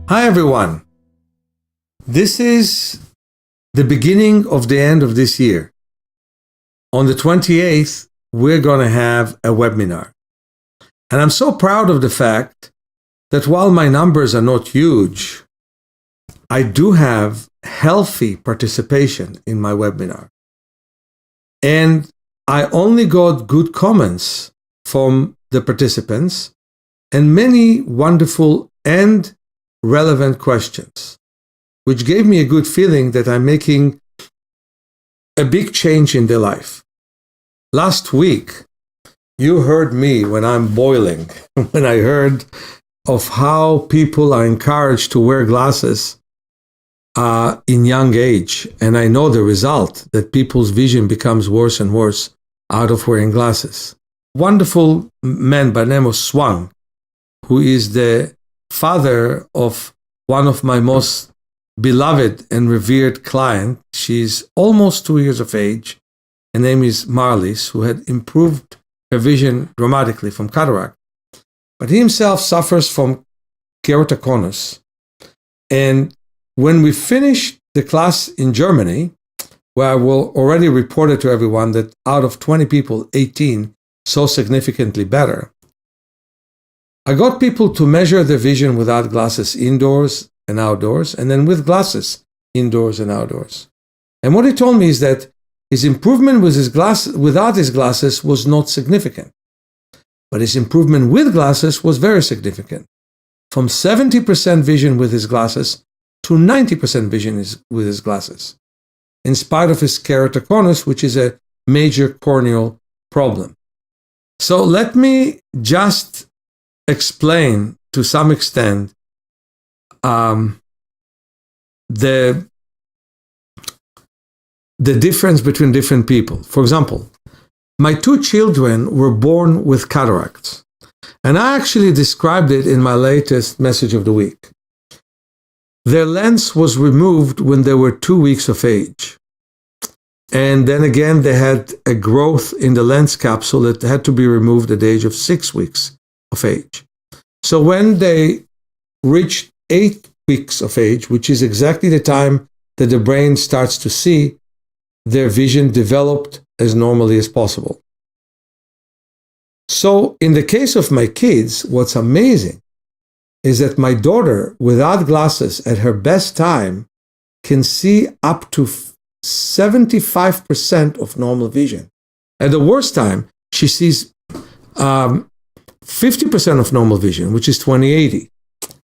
Hi everyone. This is the beginning of the end of this year. On the 28th, we're going to have a webinar. And I'm so proud of the fact that while my numbers are not huge, I do have healthy participation in my webinar. And I only got good comments from the participants and many wonderful and relevant questions, which gave me a good feeling that I'm making a big change in their life. Last week, you heard me when I'm boiling, when I heard of how people are encouraged to wear glasses in young age. And I know the result, that people's vision becomes worse and worse out of wearing glasses. Wonderful man by the name of Swang, who is the father of one of my most beloved and revered clients. She's almost 2 years of age. Her name is Marlies, who had improved her vision dramatically from cataract. But he himself suffers from keratoconus. And when we finished the class in Germany, where I will already reported to everyone that out of 20 people, 18 saw significantly better, I got people to measure their vision without glasses indoors and outdoors, and then with glasses indoors and outdoors. And what he told me is that his improvement with without his glasses was not significant, but his improvement with glasses was very significant. From 70% vision with his glasses to 90% vision with his glasses, in spite of his keratoconus, which is a major corneal problem. So let me just explain to some extent the difference between different people. For example, my 2 children were born with cataracts, and I actually described it in my latest message of the week. Their lens was removed when they were 2 weeks of age. And then again, they had a growth in the lens capsule that had to be removed at the age of 6 weeks of age. So when they reached 8 weeks of age, which is exactly the time that the brain starts to see, their vision developed as normally as possible. So in the case of my kids, what's amazing is that my daughter, without glasses at her best time, can see up to 75% of normal vision. At the worst time, she sees 50% of normal vision, which is 20/80.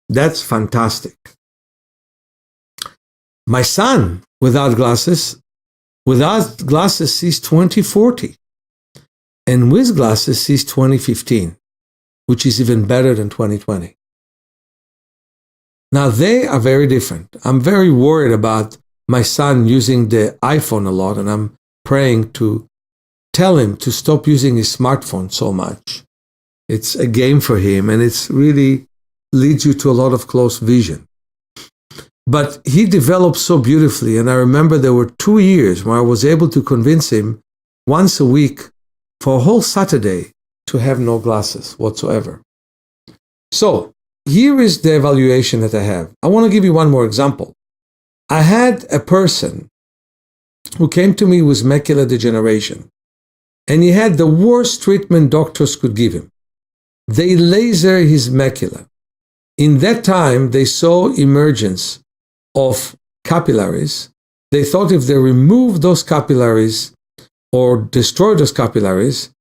That's fantastic. My son, without glasses sees 20/40. And with glasses sees 20/15, which is even better than 20/20. Now, they are very different. I'm very worried about my son using the iPhone a lot, and I'm praying to tell him to stop using his smartphone so much. It's a game for him, and it's really leads you to a lot of close vision. But he developed so beautifully, and I remember there were 2 years where I was able to convince him once a week for a whole Saturday to have no glasses whatsoever. So here is the evaluation that I have. I want to give you one more example. I had a person who came to me with macular degeneration, and he had the worst treatment doctors could give him. They laser his macula. In that time, they saw emergence of capillaries. They thought if they remove those capillaries or destroy those capillaries,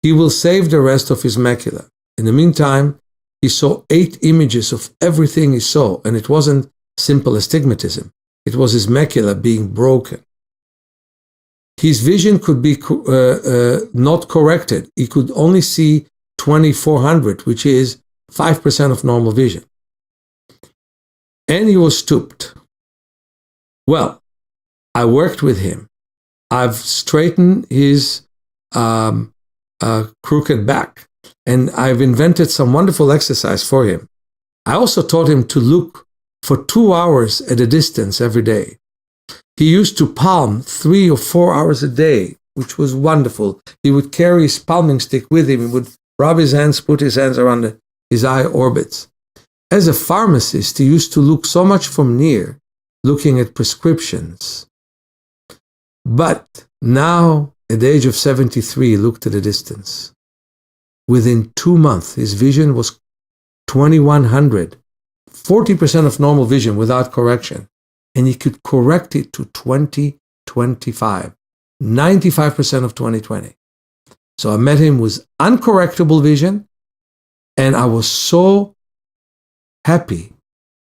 he will save the rest of his macula. In the meantime, he saw 8 images of everything he saw, and it wasn't simple astigmatism. It was his macula being broken. His vision could be not corrected. He could only see 2400, which is 5% of normal vision. And he was stooped. Well, I worked with him. I've straightened his crooked back, and I've invented some wonderful exercise for him. I also taught him to look for 2 hours at a distance every day. He used to palm 3 or 4 hours a day, which was wonderful. He would carry his palming stick with him. He would rub his hands, put his hands around his eye orbits. As a pharmacist, he used to look so much from near, looking at prescriptions. But now, at the age of 73, he looked at a distance. Within 2 months, his vision was 2100, 40% of normal vision without correction. And he could correct it to 20/25, 95% of 20/20. So I met him with uncorrectable vision, and I was so happy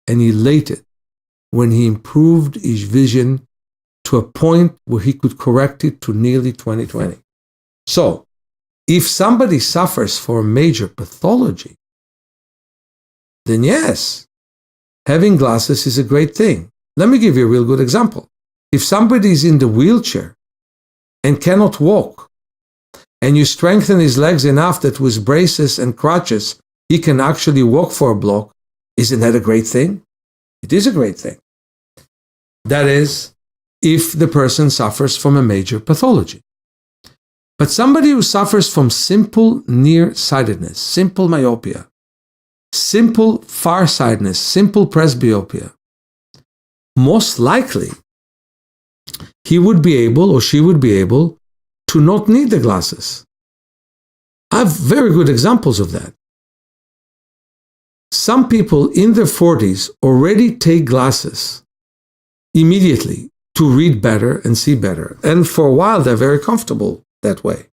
and elated when he improved his vision to a point where he could correct it to nearly 20/20. So, if somebody suffers from a major pathology, then yes, having glasses is a great thing. Let me give you a real good example. If somebody is in the wheelchair and cannot walk, and you strengthen his legs enough that with braces and crutches, he can actually walk for a block, isn't that a great thing? It is a great thing. That is, if the person suffers from a major pathology. But somebody who suffers from simple nearsightedness, simple myopia, simple farsightedness, simple presbyopia, most likely he would be able or she would be able to not need the glasses. I have very good examples of that. Some people in their 40s already take glasses immediately to read better and see better. And for a while, they're very comfortable that way.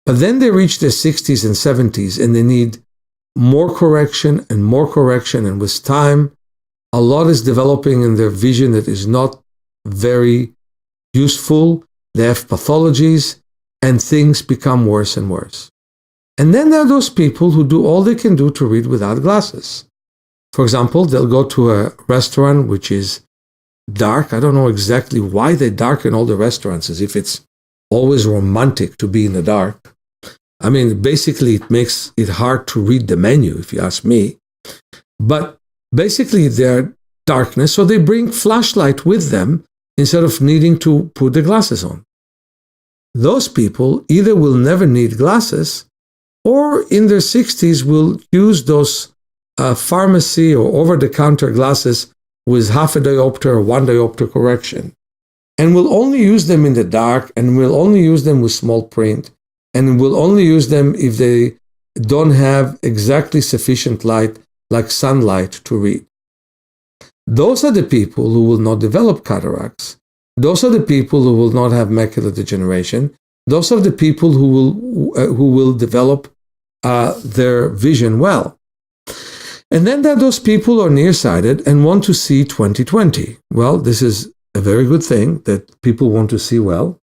But then they reach their 60s and 70s and they need more correction. And with time, a lot is developing in their vision that is not very useful. They have pathologies and things become worse and worse. And then there are those people who do all they can do to read without glasses. For example, they'll go to a restaurant which is dark. I don't know exactly why they darken all the restaurants, as if it's always romantic to be in the dark. I mean, basically, it makes it hard to read the menu, if you ask me. But basically, they're darkness, so they bring flashlight with them instead of needing to put the glasses on. Those people either will never need glasses or in their 60s will use those pharmacy or over-the-counter glasses with half a diopter or 1 diopter correction, and will only use them in the dark, and will only use them with small print, and will only use them if they don't have exactly sufficient light, like sunlight, to read. Those are the people who will not develop cataracts. Those are the people who will not have macular degeneration. Those are the people who will develop their vision well. And then there are those people who are nearsighted and want to see 20/20. Well, this is a very good thing that people want to see well.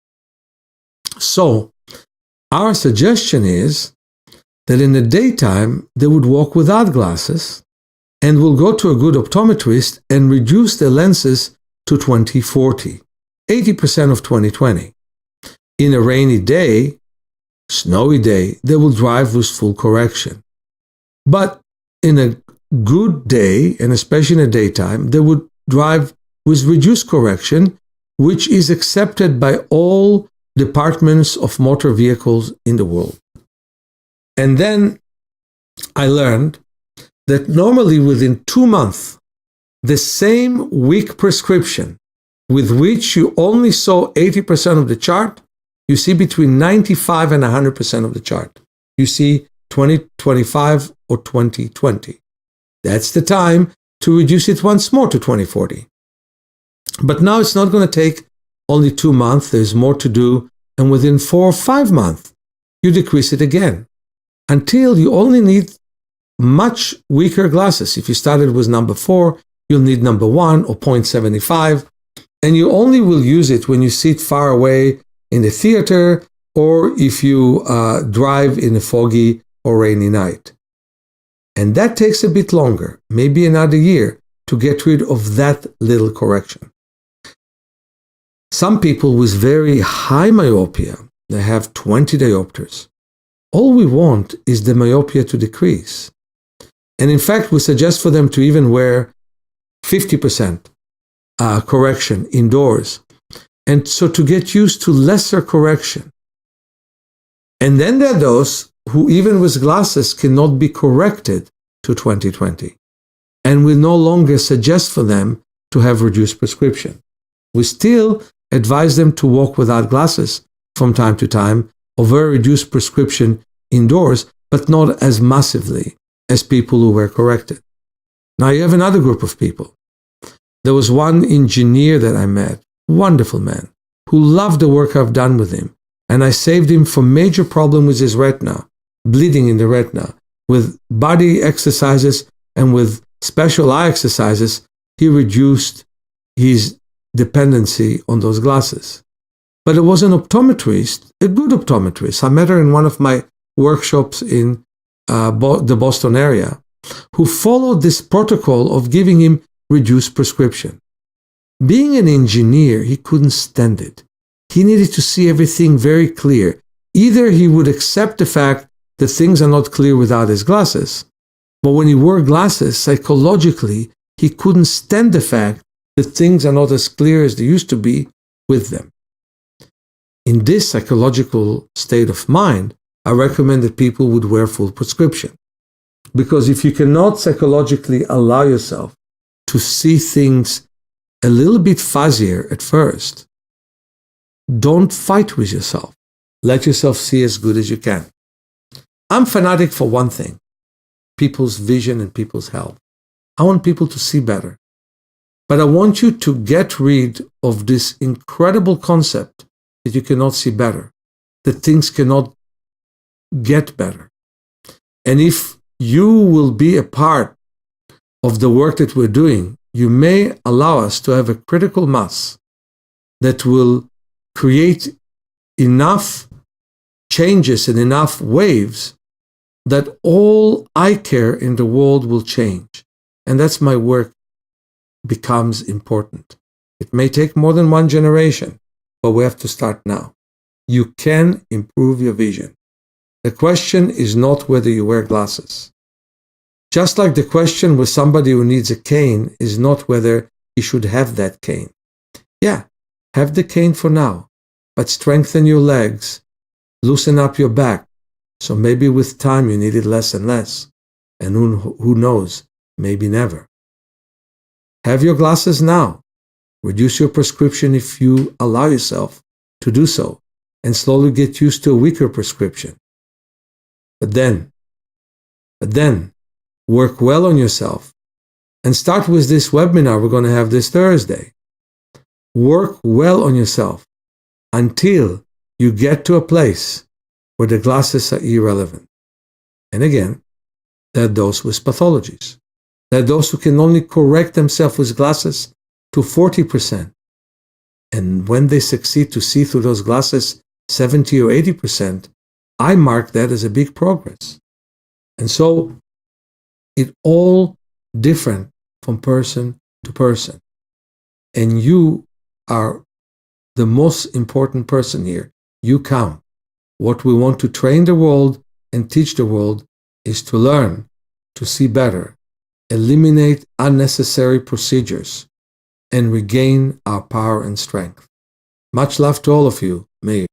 So, our suggestion is that in the daytime, they would walk without glasses and will go to a good optometrist and reduce their lenses to 20/40, 80% of 20/20. In a rainy day, snowy day, they will drive with full correction. But in a good day, and especially in the daytime, they would drive with reduced correction, which is accepted by all departments of motor vehicles in the world. And then I learned that normally within 2 months, the same weak prescription with which you only saw 80% of the chart, you see between 95 and 100% of the chart. You see 20/25 or 20/20. That's the time to reduce it once more to 20/40. But now it's not going to take only 2 months. There's more to do. And within 4 or 5 months, you decrease it again until you only need much weaker glasses. If you started with number 4, you'll need number 1 or 0.75. And you only will use it when you sit far away in the theater or if you drive in a foggy or rainy night. And that takes a bit longer, maybe another year, to get rid of that little correction. Some people with very high myopia, they have 20 diopters. All we want is the myopia to decrease. And in fact, we suggest for them to even wear 50% correction indoors. And so to get used to lesser correction. And then there are those who even with glasses cannot be corrected to 2020. And we no longer suggest for them to have reduced prescription. We still advise them to walk without glasses from time to time, or very reduced prescription indoors, but not as massively as people who were corrected. Now you have another group of people. There was one engineer that I met, wonderful man, who loved the work I've done with him, and I saved him from major problem with his retina, bleeding in the retina. With body exercises and with special eye exercises, he reduced his dependency on those glasses. But it was an optometrist, a good optometrist. I met her in one of my workshops in the Boston area, who followed this protocol of giving him reduced prescription. Being an engineer, he couldn't stand it. He needed to see everything very clear. Either he would accept the fact that things are not clear without his glasses, but when he wore glasses, psychologically, he couldn't stand the fact that things are not as clear as they used to be with them. In this psychological state of mind, I recommend that people would wear full prescription. Because if you cannot psychologically allow yourself to see things a little bit fuzzier at first, don't fight with yourself. Let yourself see as good as you can. I'm fanatic for one thing, people's vision and people's health. I want people to see better. But I want you to get rid of this incredible concept that you cannot see better, that things cannot get better. And if you will be a part of the work that we're doing, you may allow us to have a critical mass that will create enough changes and enough waves that all eye care in the world will change. And that's my work becomes important. It may take more than one generation, but we have to start now. You can improve your vision. The question is not whether you wear glasses. Just like the question with somebody who needs a cane is not whether he should have that cane. Yeah, have the cane for now, but strengthen your legs, loosen up your back, so maybe with time you need it less and less, and who knows, maybe never. Have your glasses now. Reduce your prescription if you allow yourself to do so, and slowly get used to a weaker prescription. But then, work well on yourself and start with this webinar we're going to have this Thursday. Work well on yourself until you get to a place where the glasses are irrelevant. And again, there are those with pathologies. There are those who can only correct themselves with glasses to 40%. And when they succeed to see through those glasses 70 or 80%, I mark that as a big progress. And so it all different from person to person. And you are the most important person here. You count. What we want to train the world and teach the world is to learn to see better, eliminate unnecessary procedures, and regain our power and strength. Much love to all of you. Meir.